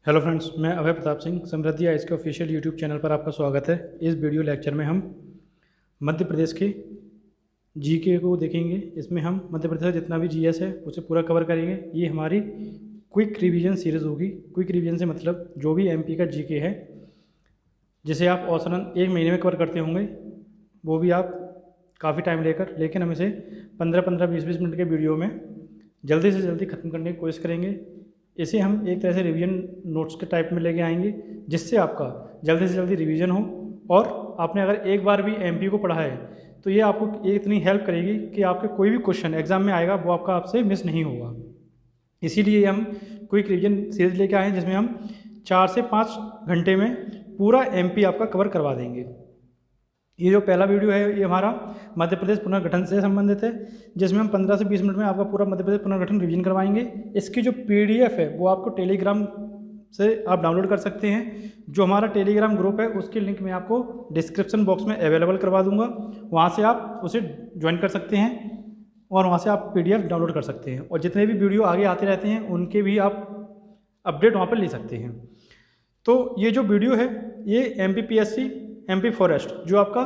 Hello friends, मैं अभय प्रताप सिंह समृद्धि IAS के official YouTube channel पर आपका स्वागत है। इस वीडियो लेक्चर में हम मध्य प्रदेश के जीके को देखेंगे। इसमें हम मध्य प्रदेश का जितना भी जीएस है उसे पूरा कवर करेंगे। ये हमारी क्विक रिवीजन सीरीज़ होगी। क्विक रिवीजन से मतलब जो भी एमपी का जीके है जिसे आप औसतन 1 महीने में कवर करते होंगे, वो भी आप काफ़ी टाइम लेकर, लेकिन हम इसे 15-15, 20-20 मिनट के वीडियो में जल्दी से जल्दी ख़त्म करने की कोशिश करेंगे। इसे हम एक तरह से रिवीजन नोट्स के टाइप में लेके आएंगे, जिससे आपका जल्दी से जल्दी रिवीजन हो। और आपने अगर एक बार भी एमपी को पढ़ा है तो ये आपको इतनी हेल्प करेगी कि आपके कोई भी क्वेश्चन एग्जाम में आएगा वो आपका आपसे मिस नहीं होगा। इसीलिए हम क्विक रिवीजन सीरीज लेके आए हैं, जिसमें हम 4 से 5 घंटे में पूरा एमपी आपका कवर करवा देंगे। ये जो पहला वीडियो है ये हमारा मध्य प्रदेश पुनर्गठन से संबंधित है, जिसमें हम 15 से 20 मिनट में आपका पूरा मध्य प्रदेश पुनर्गठन रिवीजन करवाएंगे। इसकी जो पीडीएफ है वो आपको टेलीग्राम से आप डाउनलोड कर सकते हैं। जो हमारा टेलीग्राम ग्रुप है उसकी लिंक मैं आपको डिस्क्रिप्शन बॉक्स में अवेलेबल करवा दूंगा। वहाँ से आप उसे ज्वाइन कर सकते हैं और वहाँ से आप पीडीएफ डाउनलोड कर सकते हैं। और जितने भी वीडियो आगे आते रहते हैं उनके भी आप अपडेट वहाँ पर ले सकते हैं। तो ये जो वीडियो है ये एमपीपीएससी एमपी फॉरेस्ट जो आपका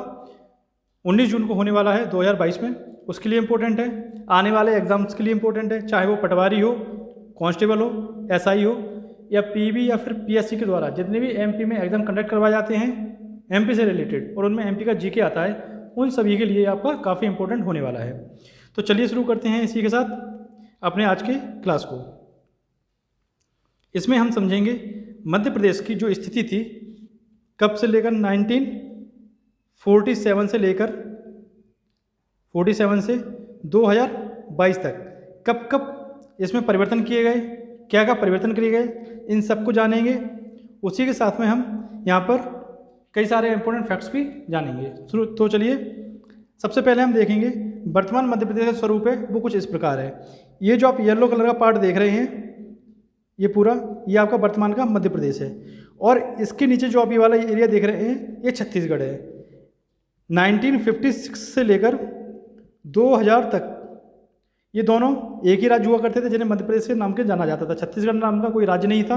19 जून को होने वाला है 2022 में, उसके लिए इम्पोर्टेंट है। आने वाले एग्जाम्स के लिए इम्पोर्टेंट है, चाहे वो पटवारी हो, कांस्टेबल हो, एसआई हो या पीबी या फिर पीएससी के द्वारा जितने भी एमपी में एग्जाम कंडक्ट करवाए जाते हैं एमपी से रिलेटेड और उनमें एमपी का जीके आता है, उन सभी के लिए आपका काफ़ी इंपॉर्टेंट होने वाला है। तो चलिए शुरू करते हैं इसी के साथ अपने आज के क्लास को। इसमें हम समझेंगे मध्य प्रदेश की जो स्थिति थी कब से लेकर 1947 से लेकर 47 से 2022 तक कब कब इसमें परिवर्तन किए गए, क्या क्या परिवर्तन किए गए, इन सबको जानेंगे। उसी के साथ में हम यहाँ पर कई सारे इंपॉर्टेंट फैक्ट्स भी जानेंगे। तो चलिए सबसे पहले हम देखेंगे वर्तमान मध्य प्रदेश का स्वरूप है वो कुछ इस प्रकार है। ये जो आप येलो कलर का पार्ट देख रहे हैं ये पूरा ये आपका वर्तमान का मध्य प्रदेश है। और इसके नीचे जो आप ये वाला एरिया देख रहे हैं ये छत्तीसगढ़ है। 1956 से लेकर 2000 तक ये दोनों एक ही राज्य हुआ करते थे, जिन्हें मध्य प्रदेश के नाम के जाना जाता था। छत्तीसगढ़ नाम का कोई राज्य नहीं था।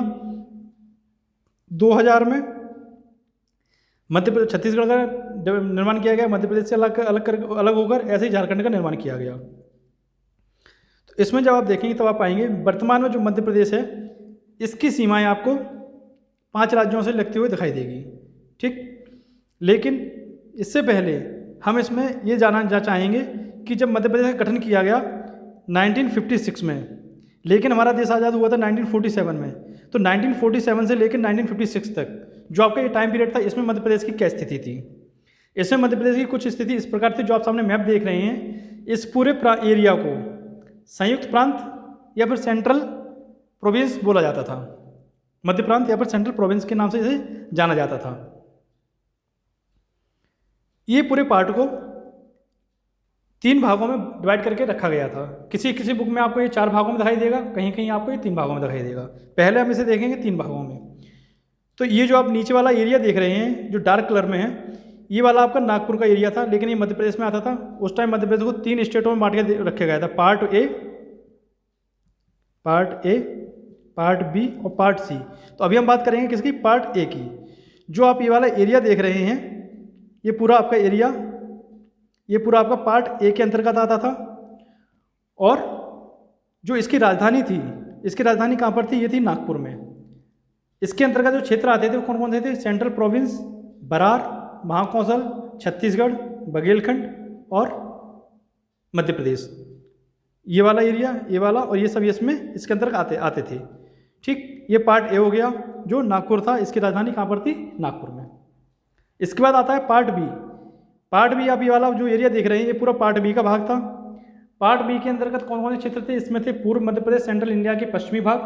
2000 में छत्तीसगढ़ का निर्माण किया गया, मध्य प्रदेश से अलग होकर ऐसे ही झारखंड का निर्माण किया गया। तो इसमें जब आप देखेंगे तब आप पाएंगे वर्तमान में जो मध्य प्रदेश है इसकी सीमाएं आपको 5 राज्यों से लगती हुई दिखाई देगी, ठीक। लेकिन इससे पहले हम इसमें ये जानना चाहेंगे कि जब मध्य प्रदेश का गठन किया गया 1956 में, लेकिन हमारा देश आज़ाद हुआ था 1947 में, तो 1947 से लेकर 1956 तक जो आपका ये टाइम पीरियड था इसमें मध्य प्रदेश की क्या स्थिति थी। इसमें मध्य प्रदेश की कुछ स्थिति इस प्रकार थी। जो आप सामने मैप देख रहे हैं इस पूरे एरिया को संयुक्त प्रांत या फिर सेंट्रल प्रोविंस बोला जाता था। मध्य प्रांत या फिर सेंट्रल प्रोविंस के नाम से इसे जाना जाता था। ये पूरे पार्ट को 3 भागों में डिवाइड करके रखा गया था। किसी किसी बुक में आपको ये 4 भागों में दिखाई देगा, कहीं कहीं आपको ये 3 भागों में दिखाई देगा। पहले हम इसे देखेंगे 3 भागों में। तो ये जो आप नीचे वाला एरिया देख रहे हैं जो डार्क कलर में है ये वाला आपका नागपुर का एरिया था, लेकिन ये मध्य प्रदेश में आता था। उस टाइम मध्य प्रदेश को 3 स्टेटों में बांट के रखा गया था, पार्ट ए, पार्ट बी और पार्ट सी। तो अभी हम बात करेंगे किसकी, पार्ट ए की। जो आप ये वाला एरिया देख रहे हैं ये पूरा आपका एरिया, ये पूरा आपका पार्ट ए के अंतर्गत आता था। और जो इसकी राजधानी थी, इसकी राजधानी कहाँ पर थी, ये थी नागपुर में। इसके अंतर्गत जो क्षेत्र आते थे वो कौन कौन से थे, सेंट्रल प्रोविंस, बरार, महाकौशल, छत्तीसगढ़, बघेलखंड और मध्य प्रदेश। ये वाला एरिया, ये वाला और ये सब इसमें इसके अंतर्गत आते थे, ठीक। ये पार्ट ए हो गया जो नागपुर था, इसकी राजधानी कहाँ पर थी, नागपुर में। इसके बाद आता है पार्ट बी। पार्ट बी आप ये वाला जो एरिया देख रहे हैं ये पूरा पार्ट बी का भाग था। पार्ट बी के अंतर्गत कौन कौन से क्षेत्र थे, इसमें थे पूर्व मध्य प्रदेश, सेंट्रल इंडिया के पश्चिमी भाग,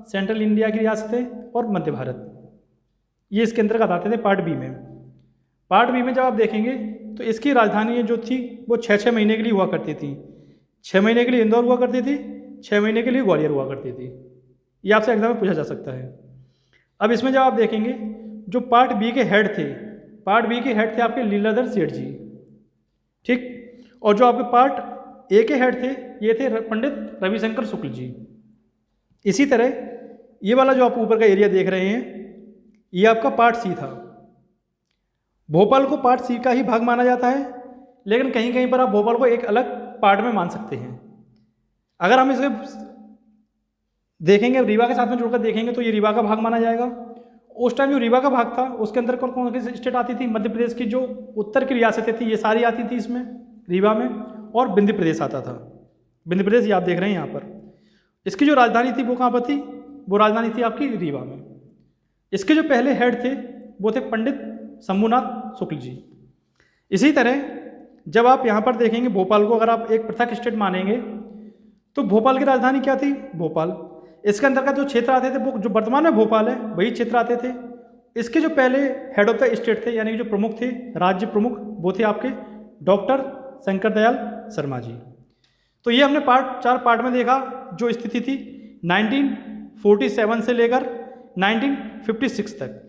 सेंट्रल इंडिया की रियासतें और मध्य भारत, ये इसके अंतर्गत आते थे पार्ट बी में। पार्ट बी में जब आप देखेंगे तो इसकी राजधानी जो थी वो 6-6 महीने के लिए हुआ करती थी। 6 महीने के लिए इंदौर हुआ करती थी, 6 महीने के लिए ग्वालियर हुआ करती थी। ये आपसे एग्जाम में पूछा जा सकता है। अब इसमें जब आप देखेंगे जो पार्ट बी के हेड थे, पार्ट बी के हेड थे आपके लीलाधर सेठ जी, ठीक। और जो आपके पार्ट ए के हेड थे ये थे पंडित रविशंकर शुक्ल जी। इसी तरह ये वाला जो आप ऊपर का एरिया देख रहे हैं ये आपका पार्ट सी था। भोपाल को पार्ट सी का ही भाग माना जाता है, लेकिन कहीं कहीं पर आप भोपाल को एक अलग पार्ट में मान सकते हैं। अगर हम इसे देखेंगे रीवा के साथ में जुड़कर देखेंगे तो ये रीवा का भाग माना जाएगा। उस टाइम जो रीवा का भाग था उसके अंदर कौन कौन सी स्टेट आती थी? मध्य प्रदेश की जो उत्तर की रियासतें थी ये सारी आती थी इसमें रीवा में, और विंध्य प्रदेश आता था। विंध्य प्रदेश ये आप देख रहे हैं यहाँ पर। इसकी जो राजधानी थी वो कहाँ पर थी? वो राजधानी थी आपकी रीवा में। इसके जो पहले हेड थे वो थे पंडित शंभुनाथ शुक्ल जी। इसी तरह जब आप यहाँ पर देखेंगे भोपाल को अगर आप एक पृथक स्टेट मानेंगे तो भोपाल की राजधानी क्या थी? भोपाल। इसके अंतर्गत जो क्षेत्र आते थे वो जो वर्तमान में भोपाल है वही क्षेत्र आते थे। इसके जो पहले हेड ऑफ द स्टेट थे यानी कि जो प्रमुख थे, राज्य प्रमुख, वो थे आपके डॉक्टर शंकर दयाल शर्मा जी। तो ये हमने चार पार्ट में देखा जो स्थिति थी 1947 से लेकर 1956 तक।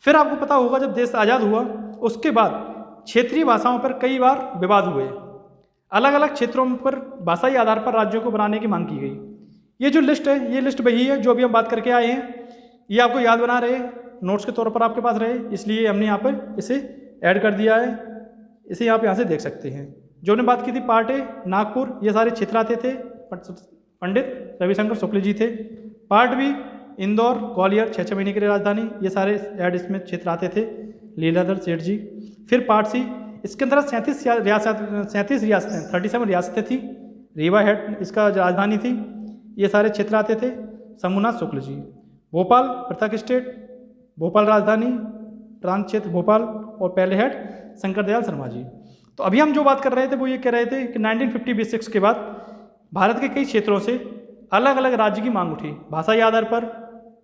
फिर आपको पता होगा जब देश आज़ाद हुआ उसके बाद क्षेत्रीय भाषाओं पर कई बार विवाद हुए। अलग अलग क्षेत्रों पर भाषाई आधार पर राज्यों को बनाने की मांग की गई। ये जो लिस्ट है ये लिस्ट वही है जो अभी हम बात करके आए हैं। ये आपको याद बना रहे, नोट्स के तौर पर आपके पास रहे, इसलिए हमने यहाँ पर इसे ऐड कर दिया है। इसे आप यहाँ से देख सकते हैं। जो हमने बात की थी पार्ट ए नागपुर, ये सारे क्षेत्र आते थे, पंडित रविशंकर शुक्ल जी थे। पार्ट बी इंदौर, ग्वालियर 6 महीने के लिए राजधानी, ये सारे ऐड इसमें क्षेत्र आते थे, लीलाधर सेठ जी। फिर पार्ट सी, इसके अंदर 37 रियासतें 37 रियासतें थी। रीवा हेड इसका राजधानी थी। ये सारे क्षेत्र आते थे, शंभुनाथ शुक्ल जी। भोपाल पृथक स्टेट, भोपाल राजधानी, प्रांत क्षेत्र भोपाल, और पहले हेड शंकर दयाल शर्मा जी। तो अभी हम जो बात कर रहे थे वो ये कह रहे थे कि 1956 के बाद भारत के कई क्षेत्रों से अलग अलग राज्य की मांग उठी, भाषाई आधार पर,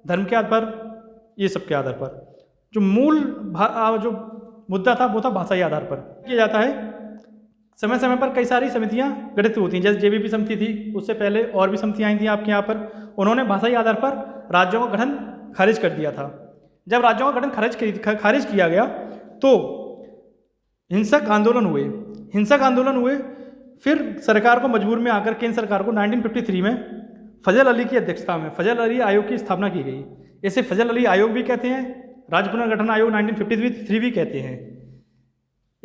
धर्म के आधार पर, ये सब के आधार पर। जो मूल जो मुद्दा था वो था भाषाई आधार पर किया जाता है। समय समय पर कई सारी समितियां गठित होती हैं, जैसे जेबीपी समिति थी, उससे पहले और भी समितियां आई थी आपके यहाँ पर। उन्होंने भाषाई आधार पर राज्यों का गठन खारिज कर दिया था। जब राज्यों का गठन खारिज किया गया तो हिंसक आंदोलन हुए। फिर सरकार को मजबूर में आकर केंद्र सरकार को 1953 में फजल अली की अध्यक्षता में फजल अली आयोग की स्थापना की गई। इसे फजल अली आयोग भी कहते हैं, राज्य पुनर्गठन आयोग 1953 भी कहते हैं।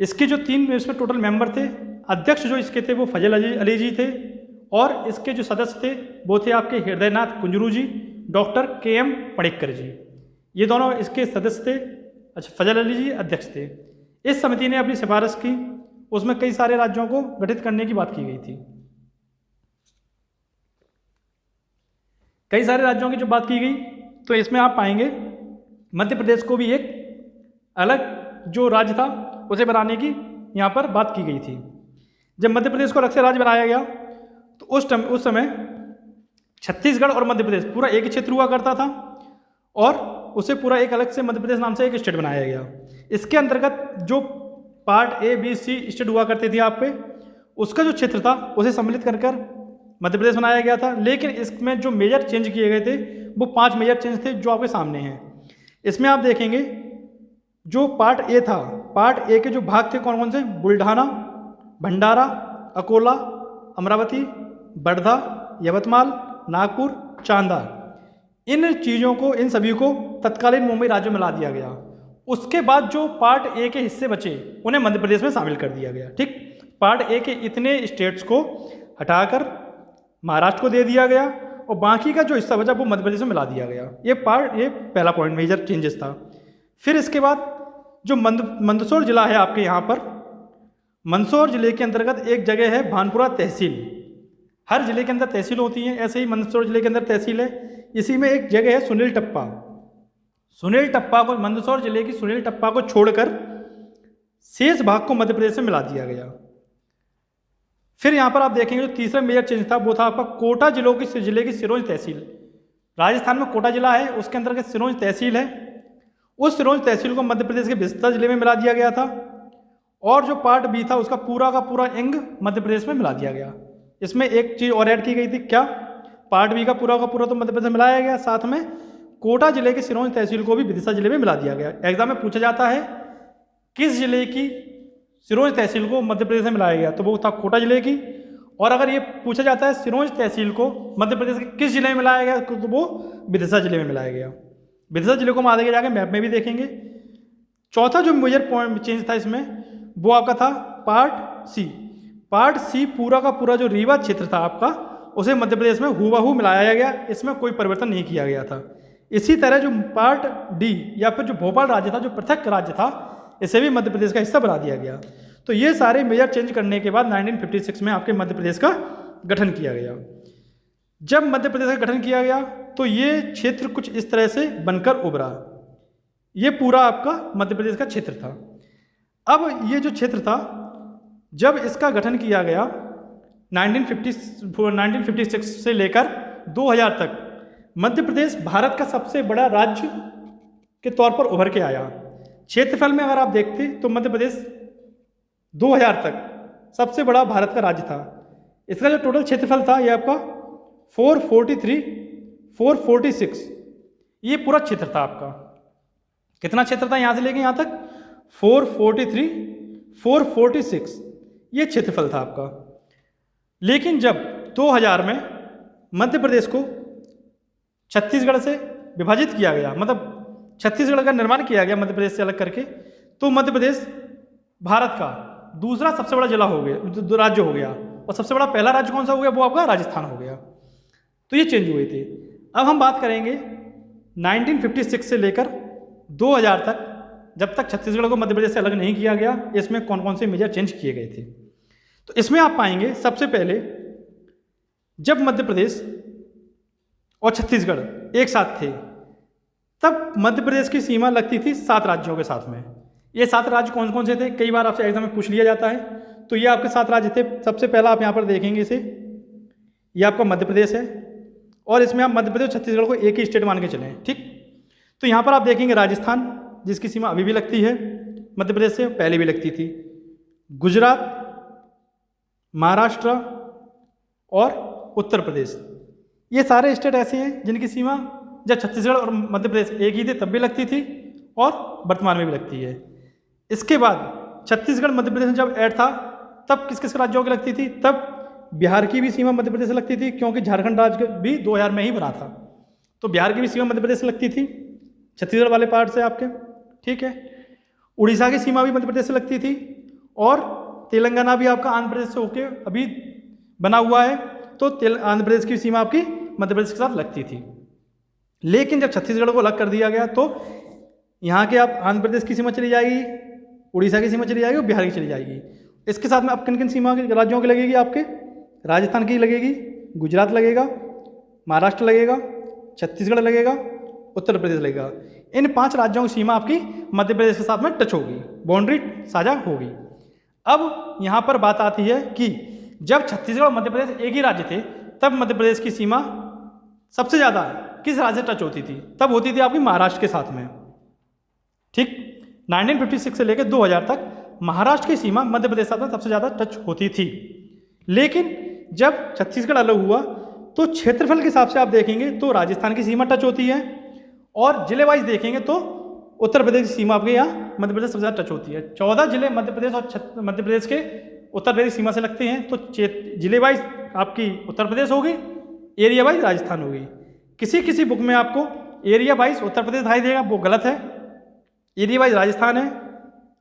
इसके जो 3 इसमें टोटल मेंबर थे, अध्यक्ष जो इसके थे वो फजल अली जी थे, और इसके जो सदस्य थे वो थे आपके हृदयनाथ कुंजरू जी, डॉक्टर KM पणिक्कर जी, ये दोनों इसके सदस्य थे। अच्छा, फजल अली जी अध्यक्ष थे। इस समिति ने अपनी सिफारिश की, उसमें कई सारे राज्यों को गठित करने की बात की गई थी। कई सारे राज्यों की जो बात की गई तो इसमें आप पाएंगे मध्य प्रदेश को भी एक अलग जो राज्य था उसे बनाने की यहाँ पर बात की गई थी। जब मध्य प्रदेश को अलग से राज्य बनाया गया तो उस समय छत्तीसगढ़ और मध्य प्रदेश पूरा एक ही क्षेत्र हुआ करता था, और उसे पूरा एक अलग से मध्य प्रदेश नाम से एक स्टेट बनाया गया। इसके अंतर्गत जो part A, B, C state हुआ करती थी आप पे, उसका जो क्षेत्र था उसे सम्मिलित कर मध्य प्रदेश बनाया गया था। लेकिन इसमें जो मेजर चेंज किए गए थे वो 5 मेजर चेंज थे जो आपके सामने हैं। इसमें आप देखेंगे जो पार्ट A था, पार्ट A के जो भाग थे कौन कौन से? बुल्ढाना, भंडारा, अकोला, अमरावती, वर्धा, यवतमाल, नागपुर, चांदा, इन चीज़ों को, इन सभी को तत्कालीन मुंबई राज्य में ला दिया गया। उसके बाद जो पार्ट A के हिस्से बचे उन्हें मध्य प्रदेश में शामिल कर दिया गया। ठीक, पार्ट A के इतने स्टेट्स को हटाकर महाराष्ट्र को दे दिया गया और बाकी का जो हिस्सा बचा वो मध्य प्रदेश में मिला दिया गया। ये पहला पॉइंट, मेजर चेंजेस था। फिर इसके बाद जो मंदसौर जिला है आपके यहाँ पर, मंदसौर जिले के अंतर्गत एक जगह है भानपुरा तहसील। हर जिले के अंदर तहसील होती हैं, ऐसे ही मंदसौर जिले के अंदर तहसील है। इसी में एक जगह है सुनील टप्पा। सुनील टप्पा को, मंदसौर जिले की सुनील टप्पा को छोड़कर शेष भाग को मध्य प्रदेश में मिला दिया गया। फिर यहाँ पर आप देखेंगे जो तीसरा मेजर चेंज था वो था आपका कोटा जिले की सिरोंज तहसील। राजस्थान में कोटा जिला है, उसके अंतर्गत सिरोंज तहसील है। उस सिरोंज तहसील को मध्य प्रदेश के बिस्तर जिले में मिला दिया गया था, और जो पार्ट B था उसका पूरा का पूरा अंग मध्य प्रदेश में मिला दिया गया। इसमें एक चीज़ और ऐड की गई थी, क्या? पार्ट B का पूरा तो मध्य प्रदेश में मिलाया गया, साथ में कोटा जिले की सिरोंज तहसील को भी विदिशा जिले में मिला दिया गया। एग्जाम में पूछा जाता है किस जिले की सिरोंज तहसील को मध्य प्रदेश में मिलाया गया, तो वो था कोटा जिले की। और अगर ये पूछा जाता है सिरोंज तहसील को मध्य प्रदेश के किस जिले में मिलाया गया, तो वो विदिशा जिले में मिलाया गया। विदिशा जिले को हम आगे जाके मैप में भी देखेंगे। चौथा जो मेजर पॉइंट चेंज था इसमें, वो आपका था पार्ट सी। पार्ट सी पूरा का पूरा जो रीवा क्षेत्र था आपका, उसे मध्य प्रदेश में हूबहू मिलाया गया, इसमें कोई परिवर्तन नहीं किया गया था। इसी तरह जो पार्ट डी या फिर जो भोपाल राज्य था, जो पृथक राज्य था, इसे भी मध्य प्रदेश का हिस्सा बना दिया गया। तो ये सारे मेजर चेंज करने के बाद 1956 में आपके मध्य प्रदेश का गठन किया गया। जब मध्य प्रदेश का गठन किया गया तो ये क्षेत्र कुछ इस तरह से बनकर उभरा। ये पूरा आपका मध्य प्रदेश का क्षेत्र था। अब ये जो क्षेत्र था, जब इसका गठन किया गया 1956 से लेकर 2000 तक, मध्य प्रदेश भारत का सबसे बड़ा राज्य के तौर पर उभर के आया। क्षेत्रफल में अगर आप देखते तो मध्य प्रदेश 2000 तक सबसे बड़ा भारत का राज्य था। इसका जो टोटल क्षेत्रफल था ये आपका 446, ये पूरा क्षेत्र था आपका। कितना क्षेत्र था यहाँ से लेके यहाँ तक? 443, 446 ये क्षेत्रफल था आपका। लेकिन जब 2000 में मध्य प्रदेश को छत्तीसगढ़ से विभाजित किया गया, मतलब छत्तीसगढ़ का निर्माण किया गया मध्य प्रदेश से अलग करके, तो मध्य प्रदेश भारत का दूसरा सबसे बड़ा जिला हो गया, राज्य हो गया। और सबसे बड़ा पहला राज्य कौन सा हो गया? वो आपका राजस्थान हो गया। तो ये चेंज हुए थे। अब हम बात करेंगे 1956 से लेकर 2000 तक, जब तक छत्तीसगढ़ को मध्य प्रदेश से अलग नहीं किया गया, इसमें कौन कौन से मेजर चेंज किए गए थे। तो इसमें आप पाएंगे सबसे पहले, जब मध्य प्रदेश और छत्तीसगढ़ एक साथ थे, तब मध्य प्रदेश की सीमा लगती थी 7 राज्यों के साथ में। ये 7 राज्य कौन कौन से थे? कई बार आपसे एग्जाम में पूछ लिया जाता है। तो ये आपके 7 राज्य थे। सबसे पहला आप यहाँ पर देखेंगे इसे, ये आपका मध्य प्रदेश है, और इसमें आप मध्य प्रदेश छत्तीसगढ़ को एक ही स्टेट मान के चलें, ठीक। तो यहाँ पर आप देखेंगे राजस्थान, जिसकी सीमा अभी भी लगती है मध्य प्रदेश से, पहले भी लगती थी। गुजरात, महाराष्ट्र और उत्तर प्रदेश, ये सारे स्टेट ऐसे हैं जिनकी सीमा जब छत्तीसगढ़ और मध्य प्रदेश एक ही थे तब भी लगती थी, और वर्तमान में भी लगती है। इसके बाद छत्तीसगढ़ मध्य प्रदेश में जब ऐड था, तब किस किस राज्यों की लगती थी? तब बिहार की भी सीमा मध्य प्रदेश से लगती थी, क्योंकि झारखंड राज्य भी 2000 में ही बना था। तो बिहार की भी सीमा मध्य प्रदेश से लगती थी, छत्तीसगढ़ वाले पार्ट से आपके, ठीक है। उड़ीसा की सीमा भी मध्य प्रदेश से लगती थी, और तेलंगाना भी आपका आंध्र प्रदेश से होके अभी बना हुआ है, तो आंध्र प्रदेश की सीमा आपकी मध्य प्रदेश के साथ लगती थी। लेकिन जब छत्तीसगढ़ को अलग कर दिया गया, तो यहाँ के आप आंध्र प्रदेश की सीमा चली जाएगी, उड़ीसा की सीमा चली जाएगी और बिहार की चली जाएगी। इसके साथ में अब किन किन सीमा के राज्यों की लगेगी? आपके राजस्थान की लगेगी, गुजरात लगेगा, महाराष्ट्र लगेगा, छत्तीसगढ़ लगेगा, उत्तर प्रदेश लगेगा। इन 5 राज्यों की सीमा आपकी मध्य प्रदेश के साथ में टच होगी, बाउंड्री साझा होगी। अब यहाँ पर बात आती है कि जब छत्तीसगढ़ और मध्य प्रदेश एक ही राज्य थे, तब मध्य प्रदेश की सीमा सबसे ज़्यादा किस राज्य से टच होती थी? तब होती थी आपकी महाराष्ट्र के साथ में, ठीक। 1956 से लेकर 2000 तक महाराष्ट्र की सीमा मध्य प्रदेश के साथ में सबसे ज़्यादा टच होती थी। लेकिन जब छत्तीसगढ़ अलग हुआ, तो क्षेत्रफल के हिसाब से आप देखेंगे तो राजस्थान की सीमा टच होती है, और जिले वाइज देखेंगे तो उत्तर प्रदेश की सीमा आपके यहाँ मध्य प्रदेश सबसे ज़्यादा टच होती है। 14 जिले मध्य प्रदेश और मध्य प्रदेश के उत्तर प्रदेश सीमा से लगते हैं। तो जिले वाइज आपकी उत्तर प्रदेश होगी, एरिया वाइज राजस्थान होगी। किसी किसी बुक में आपको एरिया वाइज उत्तर प्रदेश दिखाई देगा, वो गलत है, एरिया वाइज राजस्थान है।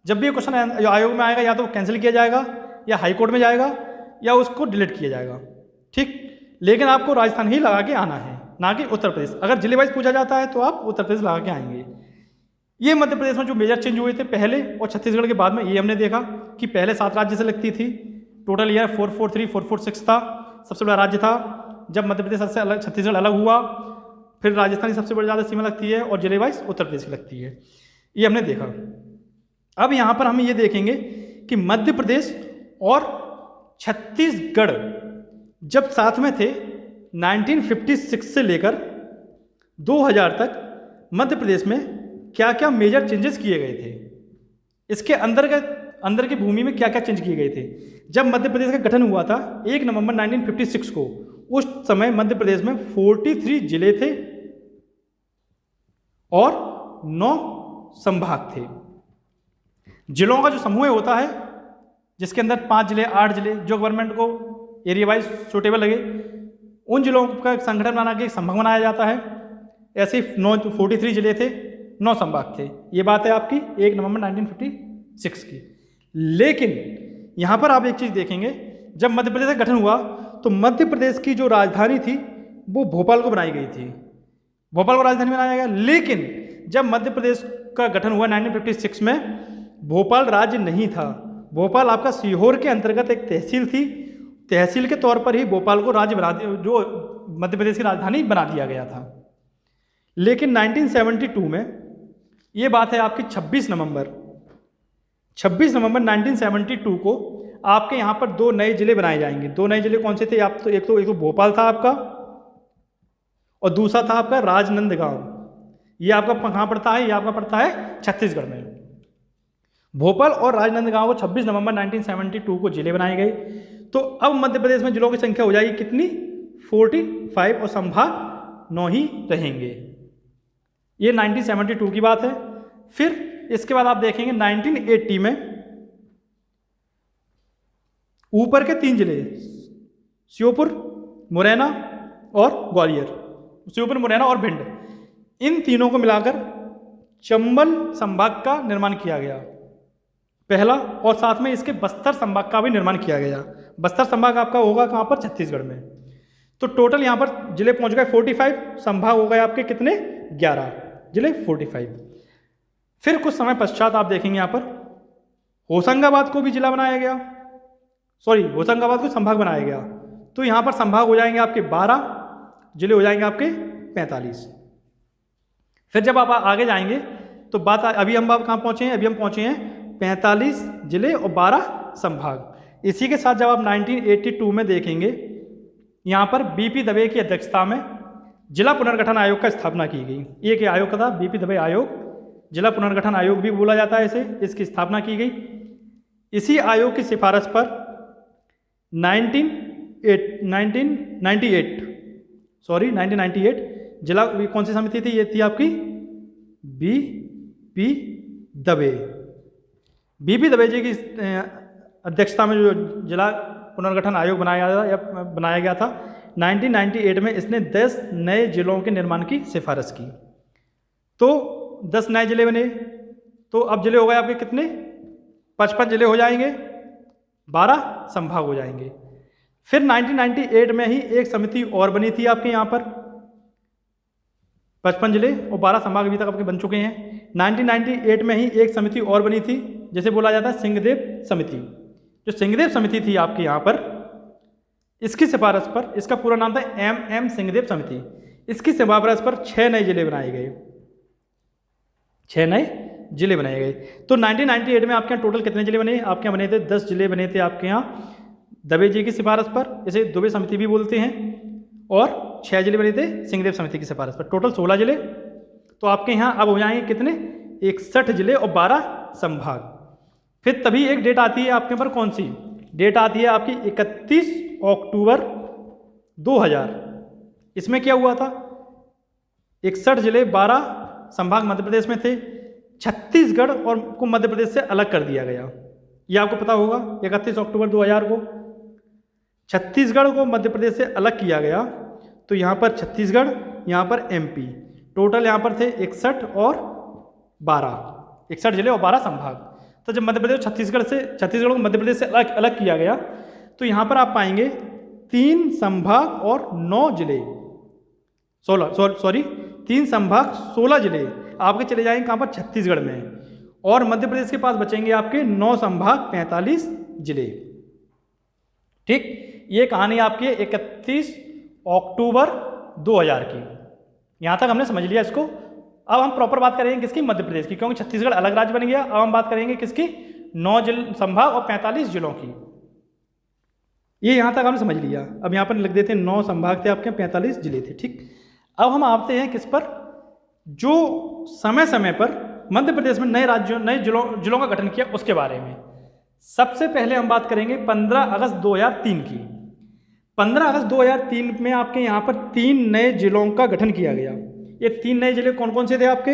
जब भी ये क्वेश्चन आयोग में आएगा, या तो कैंसिल किया जाएगा, या हाई कोर्ट में जाएगा, या उसको डिलीट किया जाएगा, ठीक। लेकिन आपको राजस्थान ही लगा के आना है, ना कि उत्तर प्रदेश। अगर जिले वाइज पूछा जाता है तो आप उत्तर प्रदेश लगा के आएंगे। ये मध्य प्रदेश में जो मेजर चेंज हुए थे पहले और छत्तीसगढ़ के बाद में, ये हमने देखा कि पहले 7 राज्य से लगती थी। टोटल ईयर 443, 446 था, सबसे बड़ा राज्य था। जब मध्य प्रदेश से अलग, छत्तीसगढ़ अलग हुआ, फिर राजस्थान की सबसे बड़ी ज़्यादा सीमा लगती है, और जिले वाइज उत्तर प्रदेश की लगती है। ये हमने देखा। अब यहाँ पर हम ये देखेंगे कि मध्य प्रदेश और छत्तीसगढ़ जब साथ में थे 1956 से लेकर 2000 तक, मध्य प्रदेश में क्या क्या मेजर चेंजेस किए गए थे, इसके अंदर की भूमि में क्या क्या चेंज किए गए थे। जब मध्य प्रदेश का गठन हुआ था 1 नवंबर 1956 को, उस समय मध्य प्रदेश में 43 जिले थे और 9 संभाग थे। जिलों का जो समूह होता है, जिसके अंदर 5 जिले, 8 जिले, जो गवर्नमेंट को एरिया वाइज सूटेबल लगे, उन जिलों का संगठन बना के संभाग बनाया जाता है। ऐसे 43 जिले थे, 9 संभाग थे। ये बात है आपकी 1 नवंबर 1956 की। लेकिन यहाँ पर आप एक चीज़ देखेंगे, जब मध्य प्रदेश का गठन हुआ तो मध्य प्रदेश की जो राजधानी थी वो भोपाल को बनाई गई थी, भोपाल को राजधानी बनाया गया। लेकिन जब मध्य प्रदेश का गठन हुआ 1956 में, भोपाल राज्य नहीं था। भोपाल आपका सीहोर के अंतर्गत एक तहसील थी। तहसील के तौर पर ही भोपाल को राज्य बना दिया, जो मध्य प्रदेश की राजधानी बना दिया गया था। लेकिन 1972 में, ये बात है आपकी 26 नवंबर 1972 को आपके यहाँ पर 2 नए जिले बनाए जाएंगे। 2 नए जिले कौन से थे? आप तो एक तो भोपाल था आपका, और दूसरा था आपका राजनांदगांव। ये आपका कहाँ पड़ता है? ये आपका पड़ता है छत्तीसगढ़ में। भोपाल और राजनांदगांव को 26 नवंबर 1972 को जिले बनाए गए। तो अब मध्य प्रदेश में जिलों की संख्या हो जाएगी कितनी? 45, और संभाग 9 ही रहेंगे। ये 1972 की बात है। फिर इसके बाद आप देखेंगे 1980 में ऊपर के 3 जिले श्योपुर, मुरैना और ग्वालियर, श्योपुर, मुरैना और भिंड, इन तीनों को मिलाकर चंबल संभाग का निर्माण किया गया पहला, और साथ में इसके बस्तर संभाग का भी निर्माण किया गया। बस्तर संभाग आपका होगा कहाँ पर? छत्तीसगढ़ में। तो टोटल यहाँ पर जिले पहुँच गए 45, संभाग हो गए आपके कितने? 11 जिले, 45। फिर कुछ समय पश्चात आप देखेंगे यहाँ पर होशंगाबाद को भी जिला बनाया गया, होशंगाबाद को संभाग बनाया गया। तो यहाँ पर संभाग हो जाएंगे आपके 12, जिले हो जाएंगे आपके 45। फिर जब आप आगे जाएंगे तो बात, अभी हम कहाँ पहुँचे हैं? अभी हम पहुँचे हैं 45 जिले और 12 संभाग। इसी के साथ जब आप 1982 में देखेंगे, यहाँ पर बीपी दवे की अध्यक्षता में जिला पुनर्गठन आयोग का स्थापना की गई। एक आयोग का था बीपी दवे आयोग, जिला पुनर्गठन आयोग भी बोला जाता है इसे। इसकी स्थापना की गई। इसी आयोग की सिफारिश पर 1998 जिला कौन सी समिति थी? ये थी आपकी बीपी दवे। बीपी दवे जी की अध्यक्षता में जो जिला पुनर्गठन आयोग बनाया गया था 1998 में, इसने 10 नए जिलों के निर्माण की सिफारिश की। तो 10 नए जिले बने। तो अब जिले हो गए आपके कितने? 55 जिले हो जाएंगे, 12 संभाग हो जाएंगे। फिर 1998 में ही एक समिति और बनी थी आपके यहाँ पर, 55 जिले और 12 संभाग अभी तक आपके बन चुके हैं। 1998 में ही एक समिति और बनी थी, जैसे बोला जाता है सिंहदेव समिति। जो सिंहदेव समिति थी आपके यहाँ पर, इसकी सिफारिश पर, इसका पूरा नाम था MM सिंहदेव समिति। इसकी सिफारिश पर 6 नए जिले बनाए गए, 6 नए जिले बनाए गए। तो 1998 में आपके यहाँ टोटल कितने जिले बने? आपके यहाँ बने थे 10 जिले बने थे आपके यहाँ दवे जी की सिफारिश पर, इसे दुबे समिति भी बोलते हैं, और 6 जिले बने थे सिंहदेव समिति की सिफारिश पर, टोटल 16 जिले। तो आपके यहाँ अब हो जाएंगे कितने? 61 जिले और 12 संभाग। फिर तभी एक डेट आती है आपके पर, कौन सी डेट आती है आपकी? 31 अक्टूबर 2000। इसमें क्या हुआ था? 61 जिले 12 संभाग मध्य प्रदेश में थे, छत्तीसगढ़ और को मध्य प्रदेश से अलग कर दिया गया। ये आपको पता होगा, 31 अक्टूबर 2000 को छत्तीसगढ़ को मध्य प्रदेश से अलग किया गया। तो यहाँ पर छत्तीसगढ़, यहाँ पर MP, टोटल यहाँ पर थे 61 और 12, 61 जिले और 12 संभाग। तो जब मध्य प्रदेश छत्तीसगढ़ को मध्य प्रदेश से अलग किया गया, तो यहाँ पर आप पाएंगे 3 संभाग और 9 जिले, 3 संभाग 16 जिले आपके चले जाएंगे कहाँ पर? छत्तीसगढ़ में। और मध्य प्रदेश के पास बचेंगे आपके 9 संभाग 45 जिले। ठीक, ये कहानी आपकी 31 अक्टूबर 2000 की। यहाँ तक हमने समझ लिया इसको। अब हम प्रॉपर बात करेंगे किसकी? मध्य प्रदेश की, क्योंकि छत्तीसगढ़ अलग राज्य बन गया। अब हम बात करेंगे किसकी? 9 संभाग और 45 जिलों की। ये यहाँ तक हमने समझ लिया। अब यहाँ पर लिख देते हैं 9 संभाग थे आपके, 45 जिले थे। ठीक, अब हम आते हैं किस पर? जो समय समय पर मध्य प्रदेश में नए राज्यों, नए जिलों का गठन किया, उसके बारे में। सबसे पहले हम बात करेंगे 15 अगस्त 2003 की। 15 अगस्त 2003 में आपके यहाँ पर 3 नए जिलों का गठन किया गया। ये 3 नए जिले कौन कौन से थे आपके?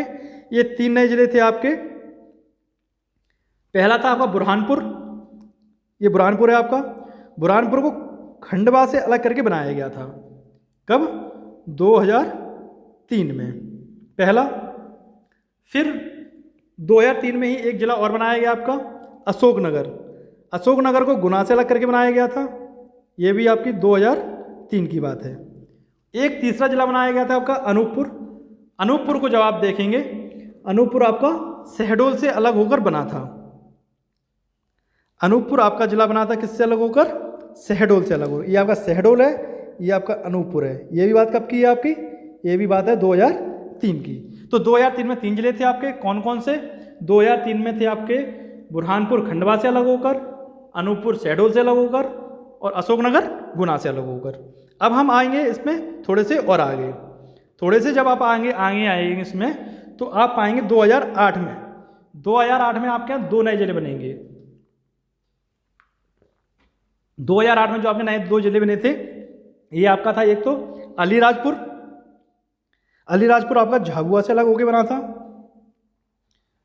ये 3 नए जिले थे आपके, पहला था आपका बुरहानपुर, ये बुरहानपुर है आपका। बुरहानपुर को खंडवा से अलग करके बनाया गया था। कब? 2003 में पहला। फिर 2003 में ही एक ज़िला और बनाया गया आपका अशोकनगर। अशोकनगर को गुना से अलग करके बनाया गया था। ये भी आपकी 2003 की बात है। एक तीसरा ज़िला बनाया गया था आपका अनूपपुर। अनूपपुर को जब आप देखेंगे, अनूपपुर आपका शहडोल से अलग होकर बना था। अनूपपुर आपका ज़िला बना था किससे अलग होकर? शहडोल से अलग होकर। ये आपका शहडोल है, ये आपका अनूपपुर है। ये भी बात कब की है आपकी? ये भी बात है 2003 की। तो 2003 में 3 ज़िले थे आपके। कौन कौन से? 2003 में थे आपके बुरहानपुर खंडवा से अलग होकर, अनूपपुर शहडोल से अलग होकर और अशोकनगर गुना से अलग होकर। अब हम आएंगे इसमें थोड़े से और आगे। थोड़े से जब आप आगे आएंगे इसमें, तो आप पाएंगे 2008 में। 2008 में आपके यहाँ 2 नए ज़िले बनेंगे। 2008 में जो आपके नए 2 ज़िले बने थे, ये आपका था एक तो अलीराजपुर। अलीराजपुर आपका झाबुआ से अलग होकर बना था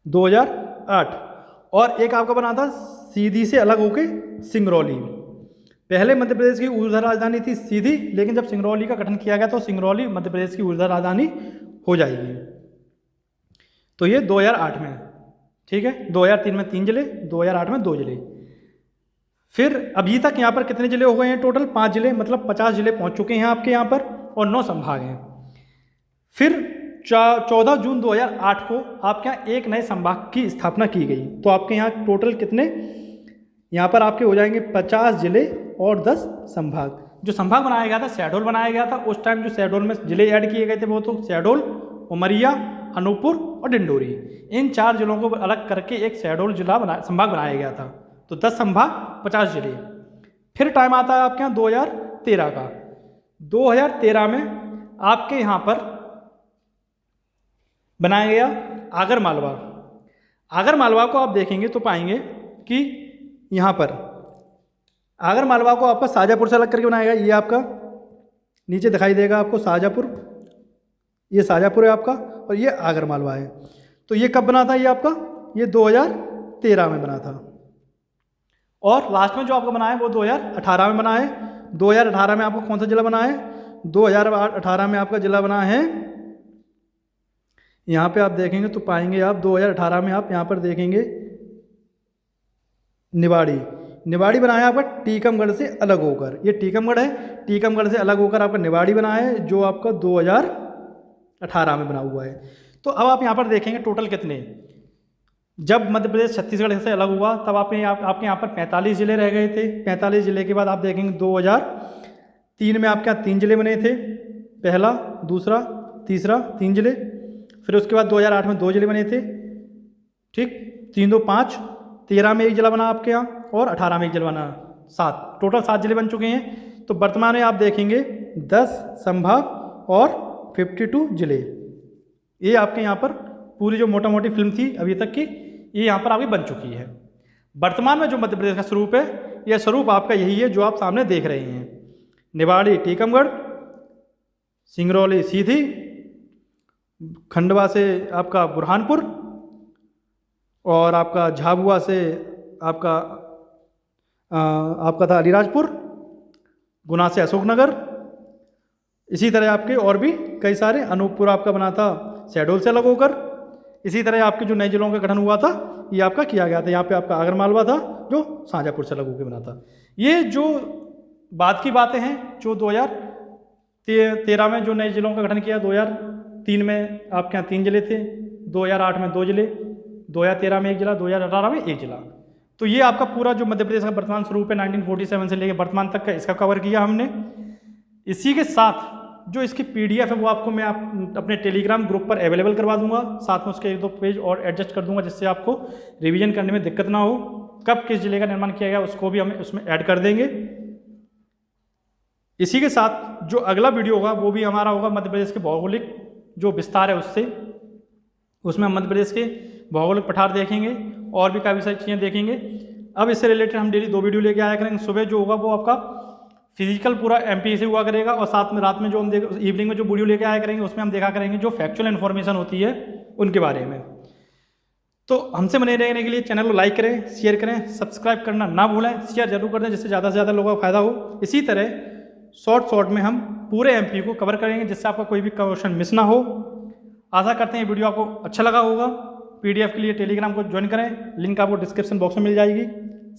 2008। और एक आपका बना था सीधी से अलग होकर सिंगरौली। पहले मध्य प्रदेश की ऊर्ध्व राजधानी थी सीधी, लेकिन जब सिंगरौली का गठन किया गया तो सिंगरौली मध्य प्रदेश की ऊर्ध्व राजधानी हो जाएगी। तो ये 2008 में, ठीक है। 2003 में 3 ज़िले, 2008 में 2 ज़िले। फिर अभी तक यहाँ पर कितने ज़िले हो गए हैं? टोटल 5 ज़िले, मतलब 50 ज़िले पहुँच चुके हैं आपके यहाँ पर, और 9 संभाग हैं। फिर 14 जून 2008 को आपके यहाँ एक नए संभाग की स्थापना की गई। तो आपके यहाँ टोटल कितने यहाँ पर आपके हो जाएंगे? 50 ज़िले और 10 संभाग। जो संभाग बनाया गया था, शहडोल बनाया गया था। उस टाइम जो शहडोल में ज़िले ऐड किए गए थे वो तो शहडोल, उमरिया, अनूपपुर और डिंडोरी। इन 4 ज़िलों को अलग करके एक शहडोल संभाग बनाया गया था। तो 10 संभाग, 50 ज़िले। फिर टाइम आता है आपके यहाँ 2013 का। 2013 में आपके यहाँ पर बनाया गया आगर मालवा। आगर मालवा को आप देखेंगे तो पाएंगे कि यहाँ पर आगर मालवा को आपका शाहजहाँपुर से अलग करके बनाया गया। ये आपका नीचे दिखाई देगा आपको शाहजहाँपुर, ये शाहजहाँपुर है आपका, और ये आगर मालवा है। तो ये कब बना था? ये आपका ये 2013 में बना था। और लास्ट में जो आपका बना है वो 2018 में बना है। 2018 में आपको कौन सा ज़िला बना है? 2018 में आपका ज़िला बना है, यहाँ पे आप देखेंगे तो पाएंगे आप 2018 में आप यहाँ पर देखेंगे निवाड़ी। निवाड़ी बना है आपका टीकमगढ़ से अलग होकर। ये टीकमगढ़ है, टीकमगढ़ से अलग होकर आपका निवाड़ी बना है, जो आपका 2018 में बना हुआ है। तो अब आप यहाँ पर देखेंगे टोटल कितने, जब मध्य प्रदेश छत्तीसगढ़ से अलग हुआ तब आपके यहाँ पर 45 ज़िले रह गए थे। 45 ज़िले के बाद आप देखेंगे 2003 में आपके यहाँ 3 ज़िले बने थे, पहला, दूसरा, तीसरा, 3 ज़िले। फिर उसके बाद 2008 में 2 ज़िले बने थे, ठीक, 3 2 5, 13 में 1 ज़िला बना आपके यहाँ, और 18 में 1 ज़िला बना, 7, टोटल 7 ज़िले बन चुके हैं। तो वर्तमान में आप देखेंगे 10 संभाग और 52 ज़िले। ये आपके यहाँ पर पूरी जो मोटा मोटी फिल्म थी अभी तक की, ये यहाँ पर आपकी बन चुकी है। वर्तमान में जो मध्य प्रदेश का स्वरूप है, यह स्वरूप आपका यही है जो आप सामने देख रहे हैं। निवाड़ी टीकमगढ़, सिंगरौली सीधी, खंडवा से आपका बुरहानपुर, और आपका झाबुआ से आपका था अलीराजपुर, गुना से अशोकनगर। इसी तरह आपके और भी कई सारे, अनूपपुर आपका बना था शहडोल से अलग होकर। इसी तरह आपके जो नए जिलों का गठन हुआ था ये आपका किया गया था। यहाँ पे आपका आगर मालवा था जो शाहजहाँपुर से अलग होकर बना था। ये जो बाद की बातें हैं, जो 2013 में जो नए जिलों का गठन किया, 2003 में आपके यहाँ 3 ज़िले थे, 2008 में 2 ज़िले, 2013 में 1 ज़िला, 2018 में 1 ज़िला। तो ये आपका पूरा जो मध्य प्रदेश का वर्तमान स्वरूप है 1947 से लेकर वर्तमान तक का, इसका कवर किया हमने। इसी के साथ जो इसकी PDF है वो आपको मैं अपने टेलीग्राम ग्रुप पर अवेलेबल करवा दूंगा। साथ में उसके 1-2 पेज और एडजस्ट कर दूंगा, जिससे आपको रिवीजन करने में दिक्कत ना हो। कब किस जिले का निर्माण किया गया उसको भी हम उसमें ऐड कर देंगे। इसी के साथ जो अगला वीडियो होगा वो भी हमारा होगा मध्य प्रदेश के भौगोलिक जो विस्तार है उससे, उसमें हम मध्य प्रदेश के भौगोलिक पठार देखेंगे और भी काफ़ी सारी चीज़ें देखेंगे। अब इससे रिलेटेड हम डेली 2 वीडियो लेके आया करेंगे। सुबह जो होगा वो आपका फिजिकल पूरा MP से हुआ करेगा, और साथ में रात में जो हम इवनिंग में जो वीडियो लेके आया करेंगे उसमें हम देखा करेंगे जो फैक्चुअल इन्फॉर्मेशन होती है उनके बारे में। तो हमसे बने रहने के लिए चैनल को लाइक करें, शेयर करें, सब्सक्राइब करना ना भूलें, शेयर जरूर कर दें जिससे ज़्यादा से ज़्यादा लोगों का फायदा हो। इसी तरह शॉर्ट में हम पूरे एमपी को कवर करेंगे जिससे आपका कोई भी क्वेश्चन मिस ना हो। आशा करते हैं ये वीडियो आपको अच्छा लगा होगा। पीडीएफ के लिए टेलीग्राम को ज्वाइन करें, लिंक आपको डिस्क्रिप्शन बॉक्स में मिल जाएगी।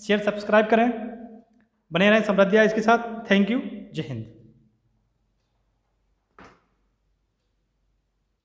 शेयर सब्सक्राइब करें, बने रहें समृद्धि आइज के साथ। थैंक यू, जय हिंद।